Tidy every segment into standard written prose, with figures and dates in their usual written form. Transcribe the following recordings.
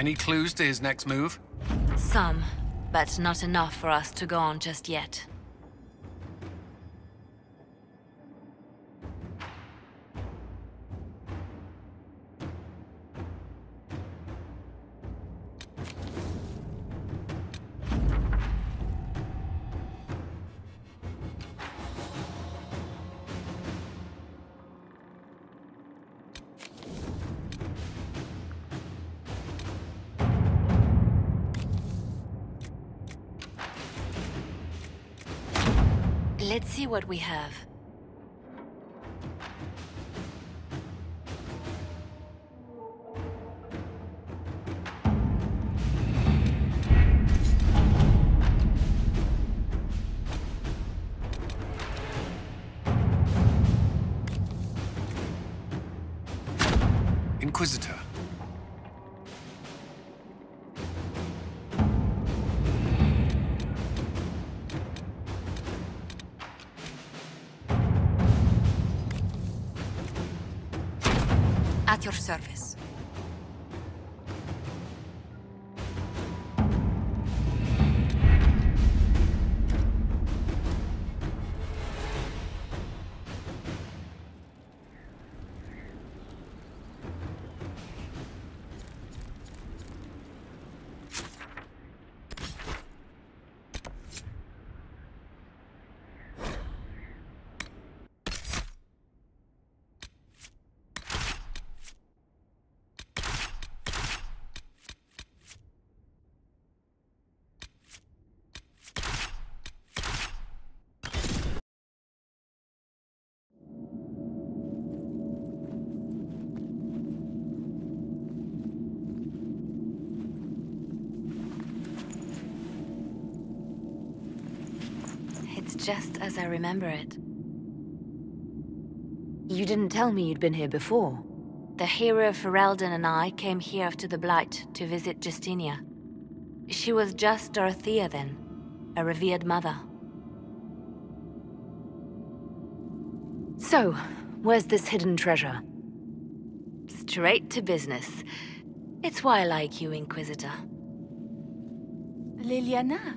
Any clues to his next move? Some, but not enough for us to go on just yet. Let's see what we have. Inquisitor. At your service. Just as I remember it. You didn't tell me you'd been here before. The hero Ferelden and I came here after the Blight to visit Justinia. She was just Dorothea then, a revered mother. So, where's this hidden treasure? Straight to business. It's why I like you, Inquisitor. Leliana,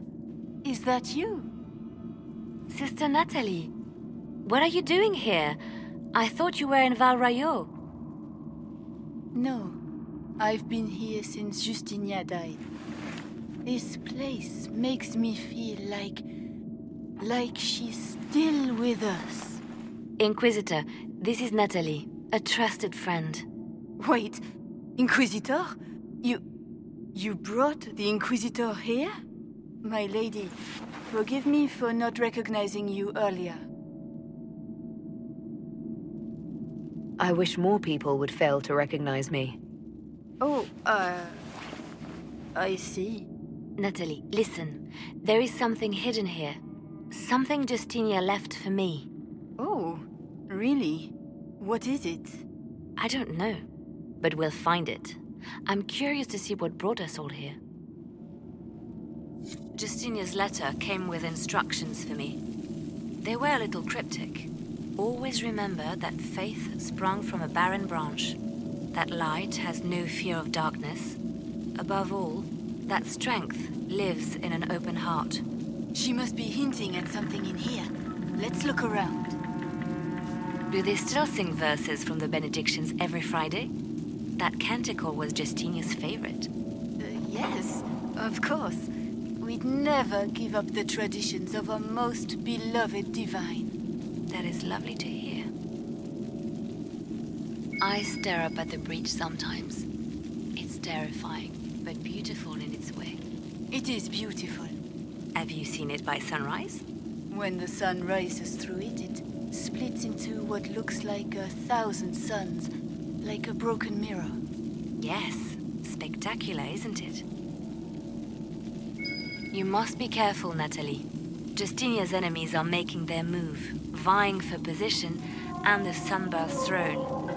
is that you? Sister Natalie, what are you doing here? I thought you were in Val Rayo. No, I've been here since Justinia died. This place makes me feel like she's still with us. Inquisitor, this is Natalie, a trusted friend. Wait, Inquisitor? You brought the Inquisitor here? My lady, forgive me for not recognizing you earlier. I wish more people would fail to recognize me. Oh, I see. Natalie, listen. There is something hidden here. Something Justinia left for me. Oh, really? What is it? I don't know, but we'll find it. I'm curious to see what brought us all here. Justinia's letter came with instructions for me. They were a little cryptic. Always remember that faith sprung from a barren branch, that light has no fear of darkness. Above all, that strength lives in an open heart. She must be hinting at something in here. Let's look around. Do they still sing verses from the benedictions every Friday? That canticle was Justinia's favorite. Yes, of course. We'd never give up the traditions of our most beloved divine. That is lovely to hear. I stare up at the breach sometimes. It's terrifying, but beautiful in its way. It is beautiful. Have you seen it by sunrise? When the sun rises through it, it splits into what looks like 1,000 suns, like a broken mirror. Yes, spectacular, isn't it? You must be careful, Natalie. Justinia's enemies are making their move, vying for position and the Sunburst throne.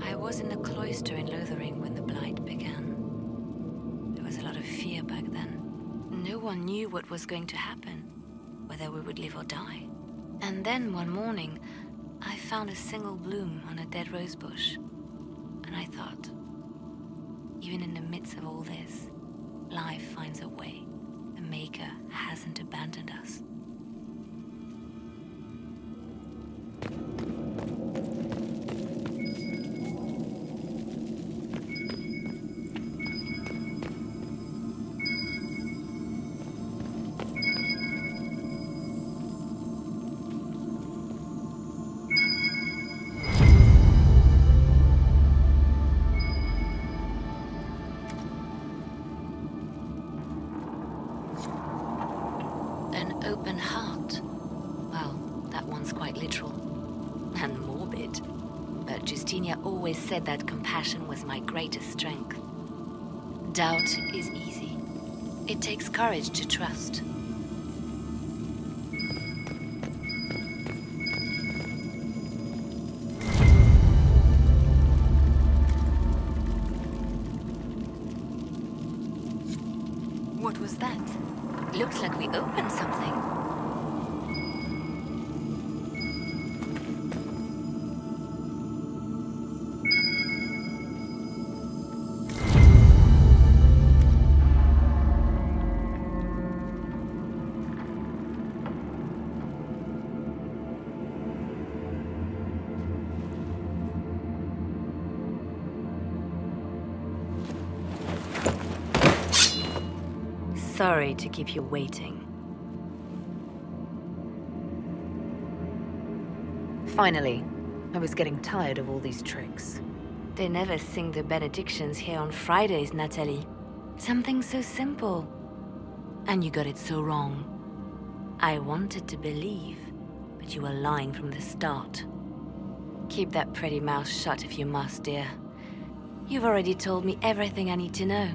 I was in the cloister in Lothering when the Blight began. one knew what was going to happen, whether we would live or die. And then one morning, I found a single bloom on a dead rose bush. And I thought, even in the midst of all this, life finds a way. The Maker hasn't abandoned us. Open heart. Well, that one's quite literal. And morbid. But Justinia always said that compassion was my greatest strength. Doubt is easy. It takes courage to trust. What was that? Looks like we opened something. Sorry to keep you waiting. Finally. I was getting tired of all these tricks. They never sing the benedictions here on Fridays, Natalie. Something so simple. And you got it so wrong. I wanted to believe, but you were lying from the start. Keep that pretty mouth shut if you must, dear. You've already told me everything I need to know.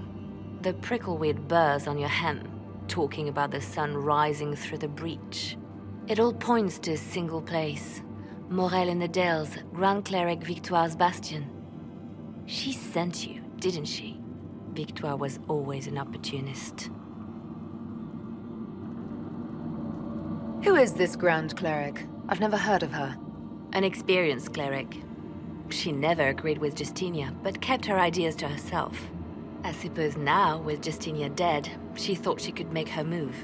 The prickleweed burrs on your hem, talking about the sun rising through the breach. It all points to a single place. Morel in the Dales, Grand Cleric Victoire's bastion. She sent you, didn't she? Victoire was always an opportunist. Who is this Grand Cleric? I've never heard of her. An experienced cleric. She never agreed with Justinia, but kept her ideas to herself. I suppose now, with Justinia dead, she thought she could make her move.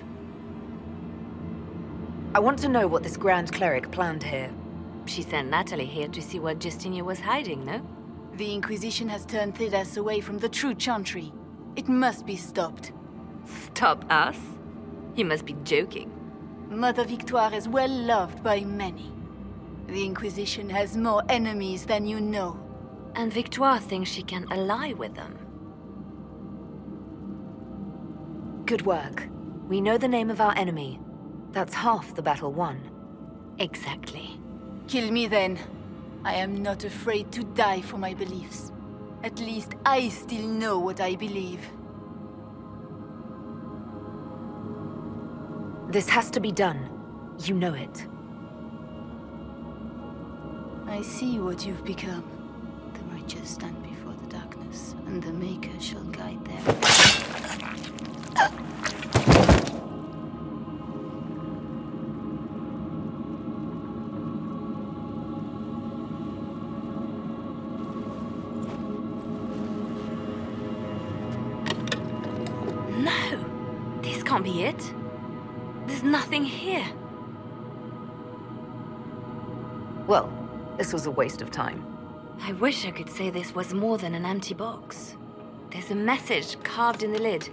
I want to know what this Grand Cleric planned here. She sent Natalie here to see what Justinia was hiding, no? The Inquisition has turned Thedas away from the true chantry. It must be stopped. Stop us? You must be joking. Mother Victoire is well loved by many. The Inquisition has more enemies than you know. And Victoire thinks she can ally with them. Good work. We know the name of our enemy. That's half the battle won. Exactly. Kill me then. I am not afraid to die for my beliefs. At least I still know what I believe. This has to be done. You know it. I see what you've become. The righteous stand before the darkness, and the Maker shall guide them. No! This can't be it. There's nothing here. Well, this was a waste of time. I wish I could say this was more than an empty box. There's a message carved in the lid.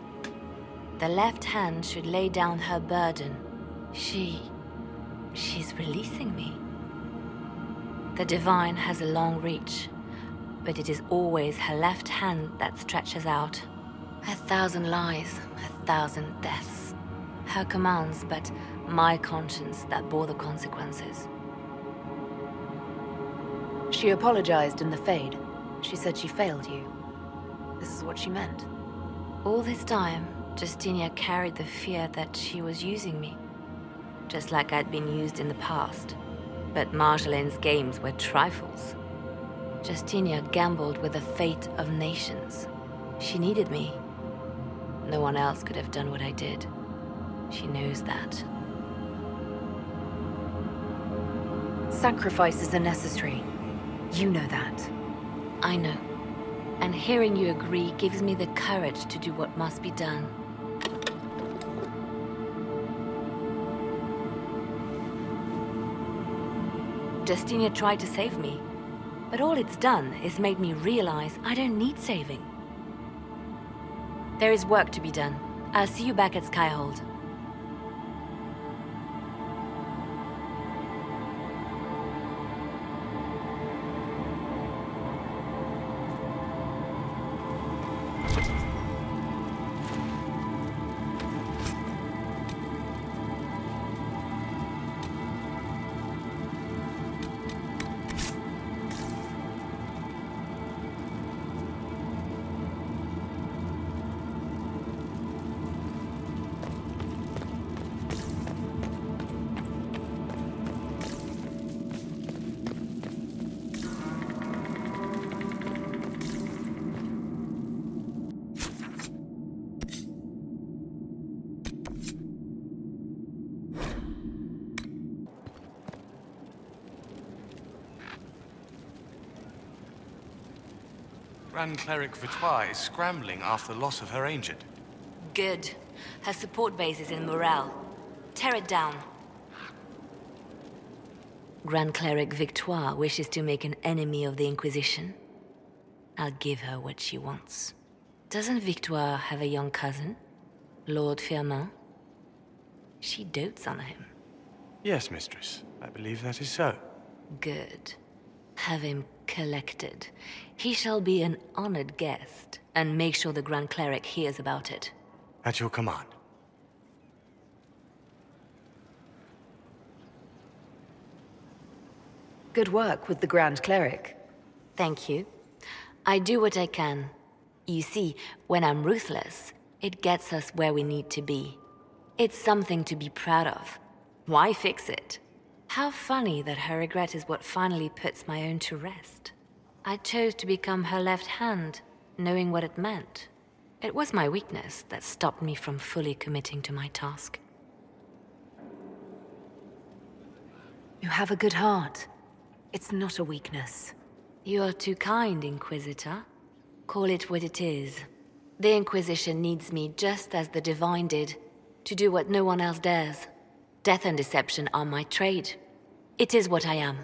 The left hand should lay down her burden. She's releasing me. The Divine has a long reach, but it is always her left hand that stretches out. 1,000 lies, 1,000 deaths. Her commands, but my conscience that bore the consequences. She apologized in the Fade. She said she failed you. This is what she meant. All this time, Justinia carried the fear that she was using me. Just like I'd been used in the past. But Marjolaine's games were trifles. Justinia gambled with the fate of nations. She needed me. No one else could have done what I did. She knows that. Sacrifices are necessary. You know that. I know. And hearing you agree gives me the courage to do what must be done. Justinia tried to save me, but all it's done is made me realize I don't need saving. There is work to be done. I'll see you back at Skyhold. Grand Cleric Vitois is scrambling after the loss of her Ancient. Good. Her support base is in Morale. Tear it down. Grand Cleric Victoire wishes to make an enemy of the Inquisition. I'll give her what she wants. Doesn't Victoire have a young cousin? Lord Firmin? She dotes on him. Yes, mistress. I believe that is so. Good. Have him collected. He shall be an honored guest, and make sure the Grand Cleric hears about it. At your command. Good work with the Grand Cleric. Thank you. I do what I can. You see, when I'm ruthless, it gets us where we need to be. It's something to be proud of. Why fix it? How funny that her regret is what finally puts my own to rest. I chose to become her left hand, knowing what it meant. It was my weakness that stopped me from fully committing to my task. You have a good heart. It's not a weakness. You are too kind, Inquisitor. Call it what it is. The Inquisition needs me just as the Divine did, to do what no one else dares. Death and deception are my trade. It is what I am.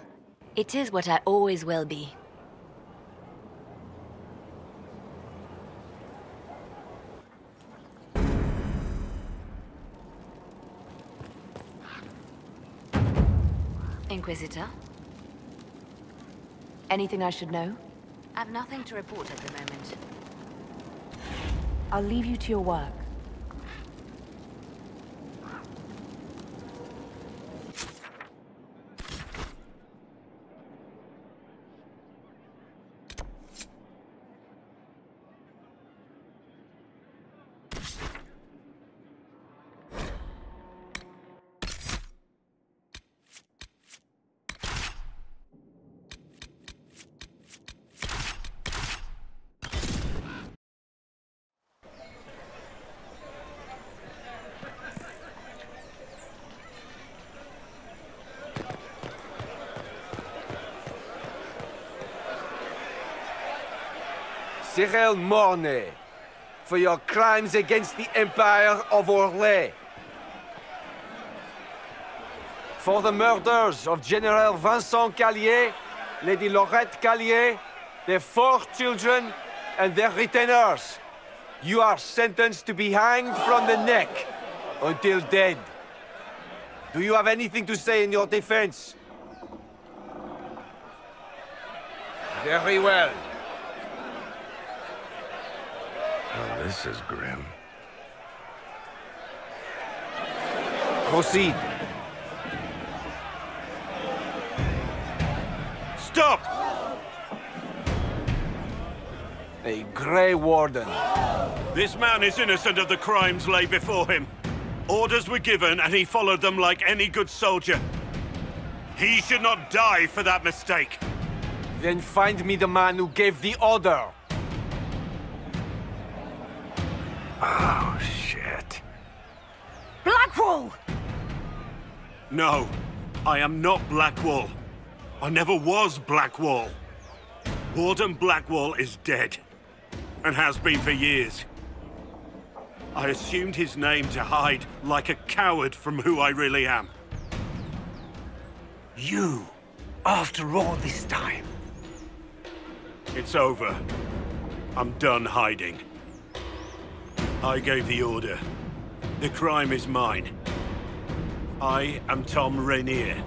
It is what I always will be. Inquisitor? Anything I should know? I've nothing to report at the moment. I'll leave you to your work. Cyril Mornay, for your crimes against the Empire of Orlais. For the murders of General Vincent Callier, Lady Laurette Callier, their 4 children, and their retainers. You are sentenced to be hanged from the neck until dead. Do you have anything to say in your defense? Very well. Well, this is grim. Proceed. Stop! A Grey Warden. This man is innocent of the crimes laid before him. Orders were given, and he followed them like any good soldier. He should not die for that mistake. Then find me the man who gave the order. Oh, shit. Blackwall! No, I am not Blackwall. I never was Blackwall. Warden Blackwall is dead, and has been for years. I assumed his name to hide like a coward from who I really am. You, after all this time. It's over. I'm done hiding. I gave the order. The crime is mine. I am Tom Rainier.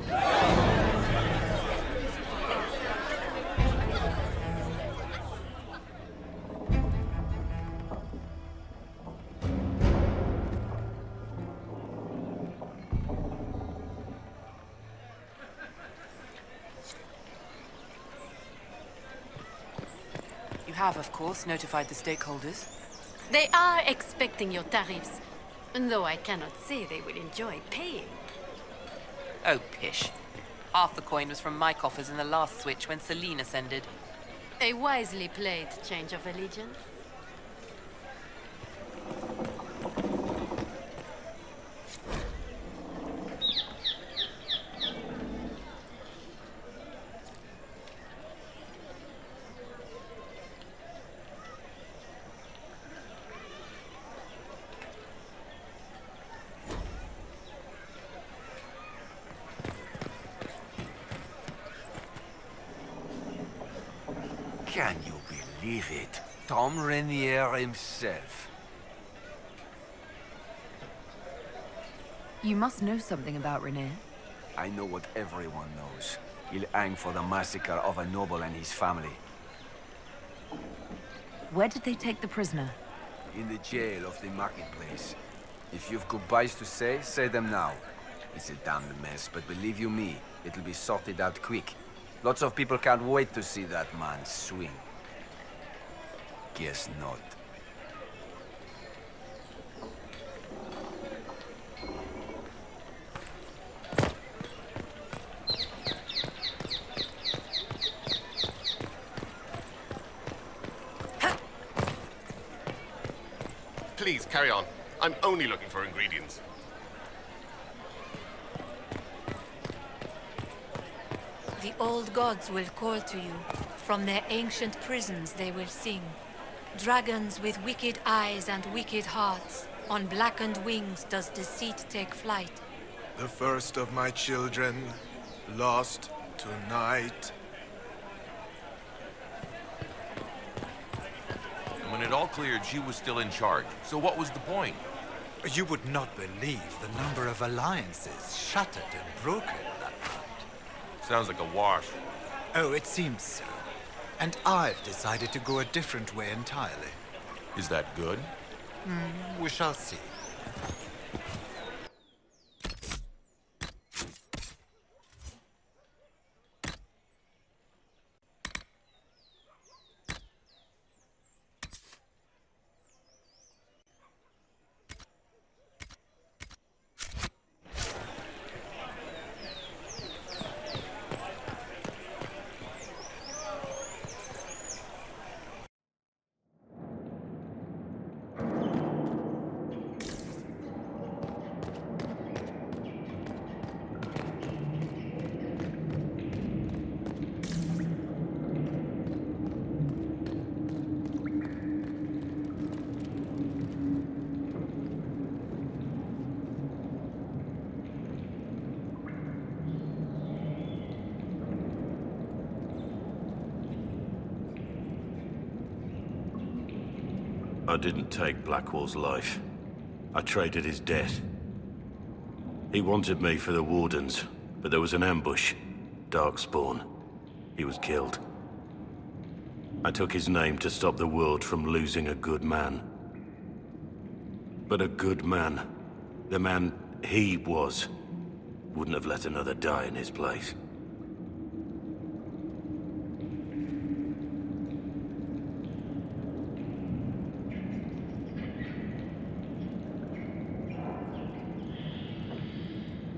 You have, of course, notified the stakeholders. They are expecting your tariffs, though I cannot say they will enjoy paying. Oh, pish. Half the coin was from my coffers in the last switch when Selene ascended. A wisely played change of allegiance. Can you believe it? Tom Rainier himself. You must know something about Rainier. I know what everyone knows. He'll hang for the massacre of a noble and his family. Where did they take the prisoner? In the jail of the marketplace. If you've goodbyes to say them now. It's a damned mess, but believe you me, it'll be sorted out quick. Lots of people can't wait to see that man swing. Guess not. Please, carry on. I'm only looking for ingredients. The old gods will call to you. From their ancient prisons they will sing. Dragons with wicked eyes and wicked hearts. On blackened wings does deceit take flight. The first of my children, lost tonight. When it all cleared, she was still in charge. So what was the point? You would not believe the number of alliances shattered and broken that night. Sounds like a wash. Oh, it seems so. And I've decided to go a different way entirely. Is that good? We shall see. I didn't take Blackwall's life. I traded his death. He wanted me for the Wardens, but there was an ambush. Darkspawn. He was killed. I took his name to stop the world from losing a good man. But a good man, the man he was, wouldn't have let another die in his place.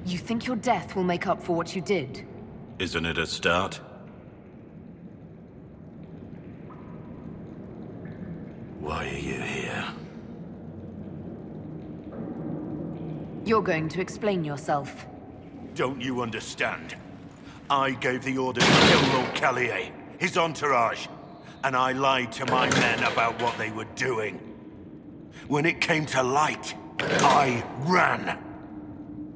You think your death will make up for what you did? Isn't it a start? Why are you here? You're going to explain yourself. Don't you understand? I gave the order to kill Lord Callier, his entourage, and I lied to my men about what they were doing. When it came to light, I ran.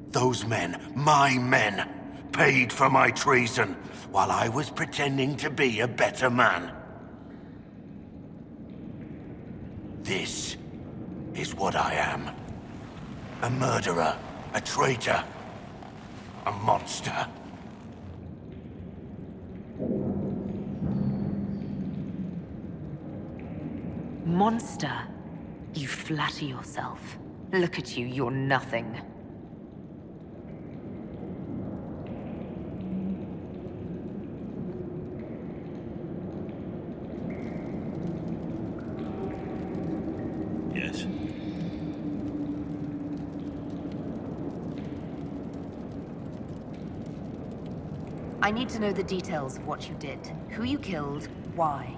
Those men, my men, paid for my treason, while I was pretending to be a better man. This is what I am. A murderer, a traitor, a monster. Monster? You flatter yourself. Look at you, you're nothing. Yes. I need to know the details of what you did. Who you killed, why.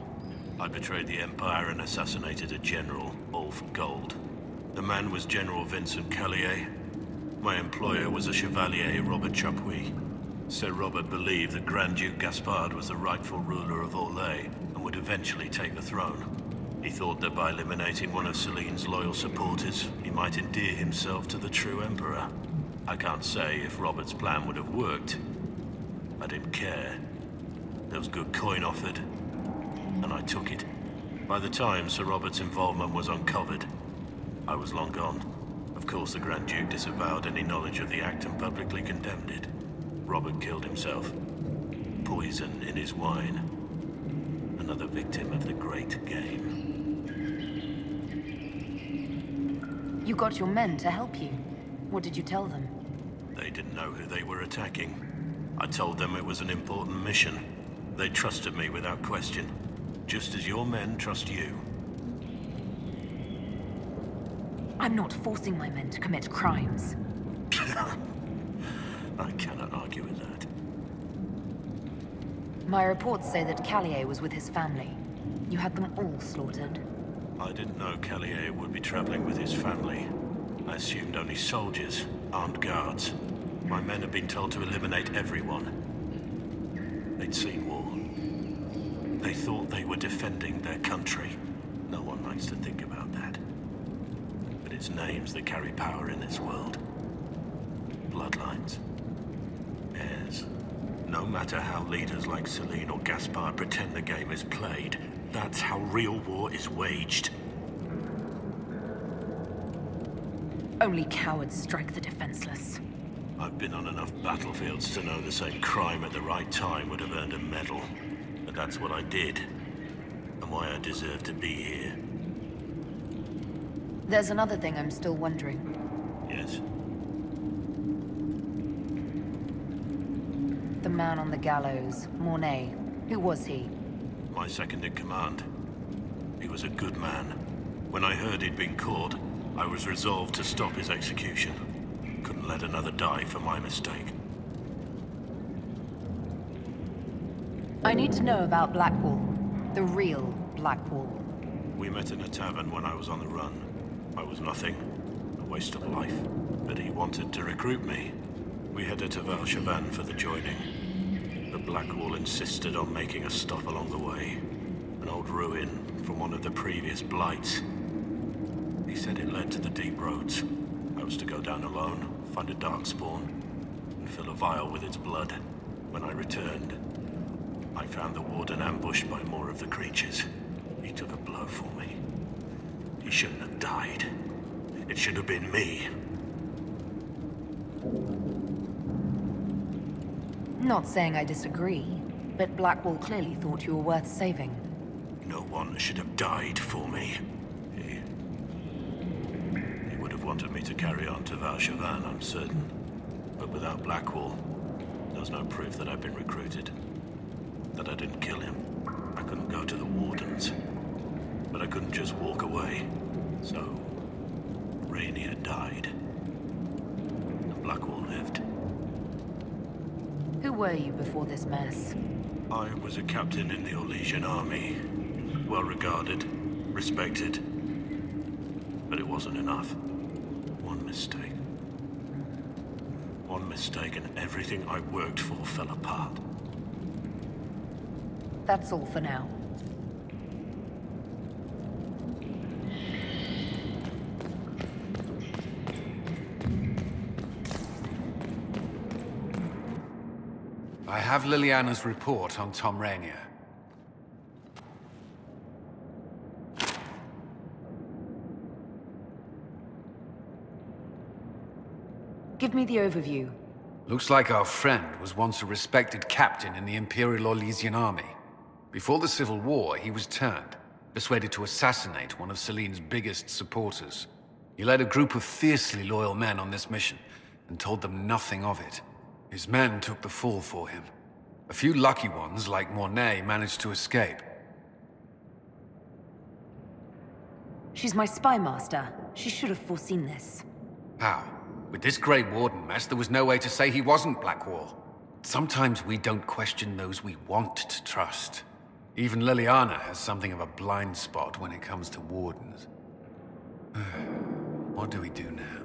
I betrayed the Empire and assassinated a general, all for gold. The man was General Vincent Callier. My employer was a Chevalier, Robert Chapuis. Sir Robert believed that Grand Duke Gaspard was the rightful ruler of Orlais and would eventually take the throne. He thought that by eliminating one of Celine's loyal supporters, he might endear himself to the true Emperor. I can't say if Robert's plan would have worked. I didn't care. There was good coin offered, and I took it. By the time Sir Robert's involvement was uncovered, I was long gone. Of course, the Grand Duke disavowed any knowledge of the act and publicly condemned it. Robert killed himself. Poison in his wine. Another victim of the great game. You got your men to help you. What did you tell them? They didn't know who they were attacking. I told them it was an important mission. They trusted me without question. Just as your men trust you. I'm not forcing my men to commit crimes. I cannot argue with that. My reports say that Callier was with his family. You had them all slaughtered. I didn't know Callier would be traveling with his family. I assumed only soldiers, armed guards. My men had been told to eliminate everyone. They'd seen war. They thought they were defending their country. No one likes to think about that. But it's names that carry power in this world. Bloodlines. Heirs. No matter how leaders like Celine or Gaspard pretend the game is played, that's how real war is waged. Only cowards strike the defenseless. I've been on enough battlefields to know the same crime at the right time would have earned a medal. But that's what I did, and why I deserve to be here. There's another thing I'm still wondering. Yes? The man on the gallows, Mornay. Who was he? My second in command. He was a good man. When I heard he'd been caught, I was resolved to stop his execution. Couldn't let another die for my mistake. I need to know about Blackwall. The real Blackwall. We met in a tavern when I was on the run. I was nothing. A waste of life. But he wanted to recruit me. We headed to Valchavan for the joining. The Blackwall insisted on making a stop along the way. An old ruin from one of the previous blights. He said it led to the deep roads. I was to go down alone, find a darkspawn, and fill a vial with its blood. When I returned, I found the warden ambushed by more of the creatures. He took a blow for me. He shouldn't have died. It should have been me. Not saying I disagree, but Blackwall clearly thought you were worth saving. No one should have died for me. He would have wanted me to carry on to Valchavan, I'm certain. But without Blackwall, there's no proof that I've been recruited. That I didn't kill him. I couldn't go to the Wardens. But I couldn't just walk away. So, Rainier died. And Blackwall lived. Who were you before this mess? I was a captain in the Orlesian army. Well regarded, respected. But it wasn't enough. One mistake. One mistake and everything I worked for fell apart. That's all for now. I have Leliana's report on Tom Rainier. Give me the overview. Looks like our friend was once a respected captain in the Imperial Orlesian army. Before the Civil War, he was turned, persuaded to assassinate one of Celine's biggest supporters. He led a group of fiercely loyal men on this mission, and told them nothing of it. His men took the fall for him. A few lucky ones, like Mornay, managed to escape. She's my spy master. She should have foreseen this. How? With this Grey Warden mess, there was no way to say he wasn't Blackwall. Sometimes we don't question those we want to trust. Even Leliana has something of a blind spot when it comes to Wardens. What do we do now?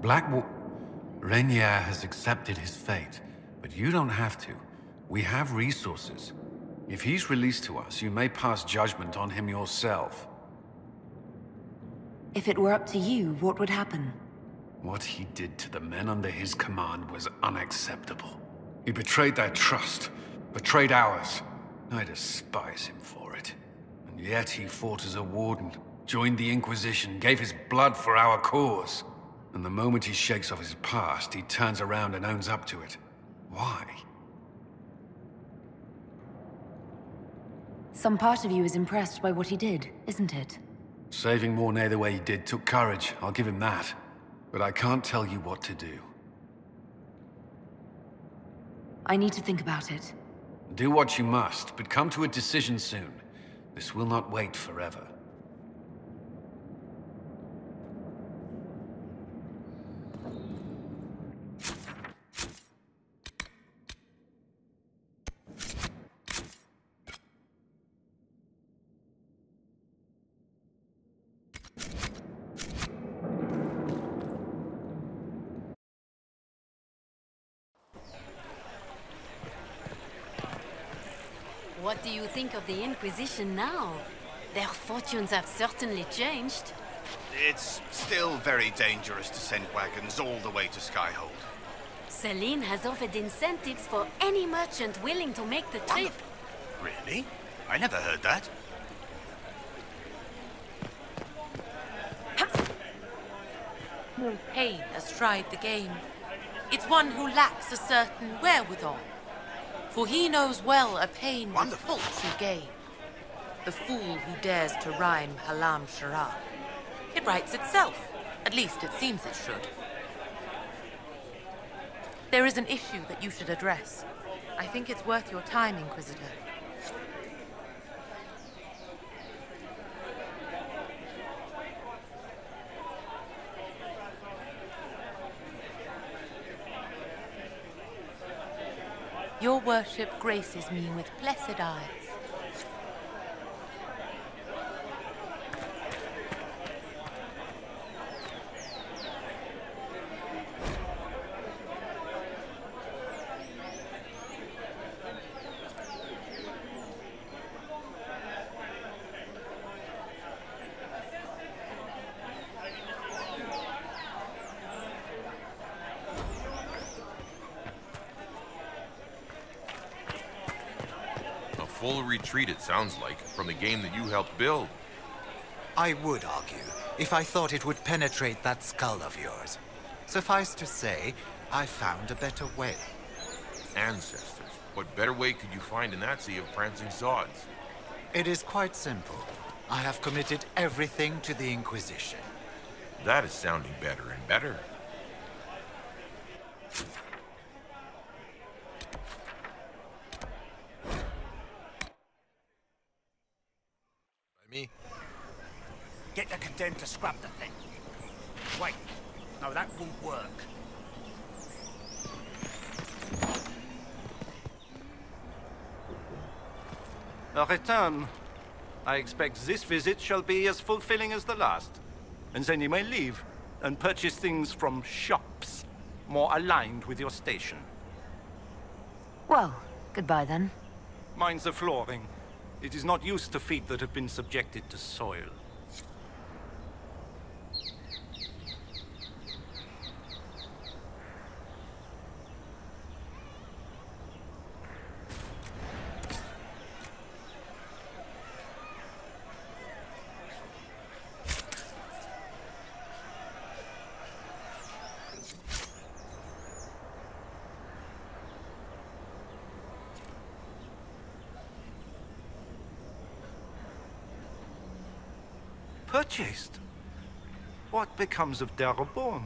Blackwall... Rainier has accepted his fate, but you don't have to. We have resources. If he's released to us, you may pass judgment on him yourself. If it were up to you, what would happen? What he did to the men under his command was unacceptable. He betrayed their trust, betrayed ours. I despise him for it. And yet he fought as a warden, joined the Inquisition, gave his blood for our cause. And the moment he shakes off his past, he turns around and owns up to it. Why? Some part of you is impressed by what he did, isn't it? Saving Mornay the way he did took courage, I'll give him that. But I can't tell you what to do. I need to think about it. Do what you must, but come to a decision soon. This will not wait forever. What do you think of the Inquisition now? Their fortunes have certainly changed. It's still very dangerous to send wagons all the way to Skyhold. Celine has offered incentives for any merchant willing to make the trip. Really? I never heard that. Pain has tried the game. It's one who lacks a certain wherewithal. For he knows well a pain with paltry gain. The fool who dares to rhyme Halam Shara. It writes itself. At least it seems it should. There is an issue that you should address. I think it's worth your time, Inquisitor. Your worship graces me with blessed eyes. Full retreat, it sounds like, from the game that you helped build. I would argue, if I thought it would penetrate that skull of yours. Suffice to say, I found a better way. Ancestors. What better way could you find in that sea of prancing sods? It is quite simple. I have committed everything to the Inquisition. That is sounding better and better. Me? Get the condemned to scrap the thing. Wait. No, that won't work. A return. I expect this visit shall be as fulfilling as the last. And then you may leave and purchase things from shops. more aligned with your station. Well, goodbye then. Mind the flooring. It is not used to feet that have been subjected to soil. Purchased? What becomes of Darabon?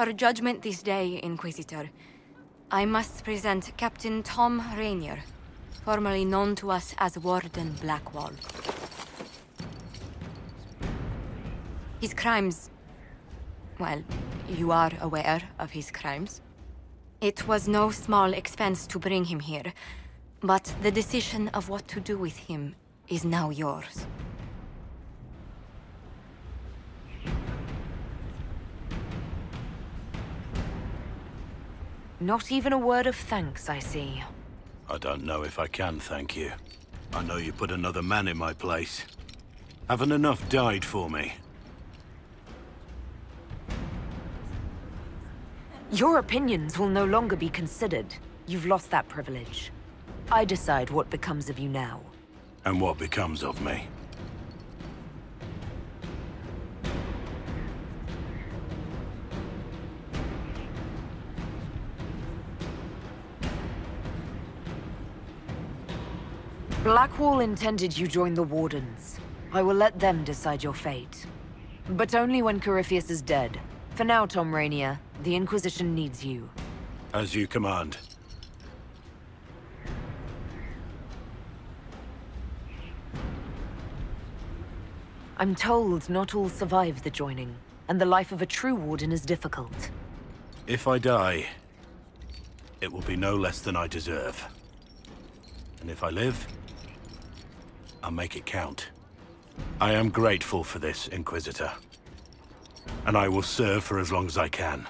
For judgment this day, Inquisitor, I must present Captain Tom Rainier, formerly known to us as Warden Blackwall. His crimes... well, you are aware of his crimes. It was no small expense to bring him here, but the decision of what to do with him is now yours. Not even a word of thanks, I see. I don't know if I can thank you. I know you put another man in my place. Haven't enough died for me. Your opinions will no longer be considered. You've lost that privilege. I decide what becomes of you now. And what becomes of me. Blackwall intended you join the Wardens. I will let them decide your fate. But only when Corypheus is dead. For now, Tom Rainier, the Inquisition needs you. As you command. I'm told not all survive the joining, and the life of a true Warden is difficult. If I die, it will be no less than I deserve. And if I live, I'll make it count. I am grateful for this, Inquisitor. And I will serve for as long as I can.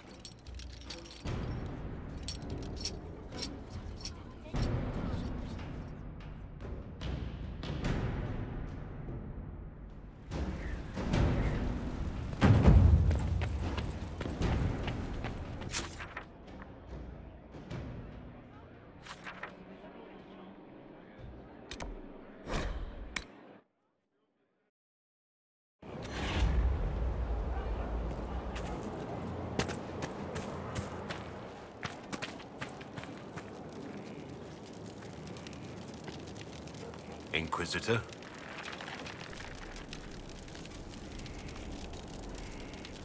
Inquisitor?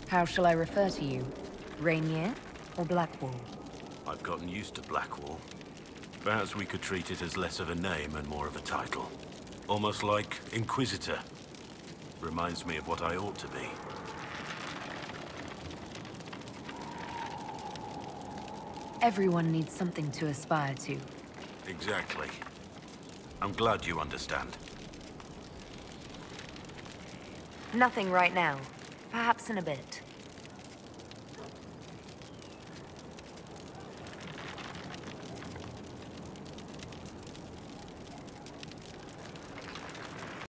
How shall I refer to you? Rainier or Blackwall? I've gotten used to Blackwall. Perhaps we could treat it as less of a name and more of a title. Almost like Inquisitor. Reminds me of what I ought to be. Everyone needs something to aspire to. Exactly. I'm glad you understand. Nothing right now. Perhaps in a bit.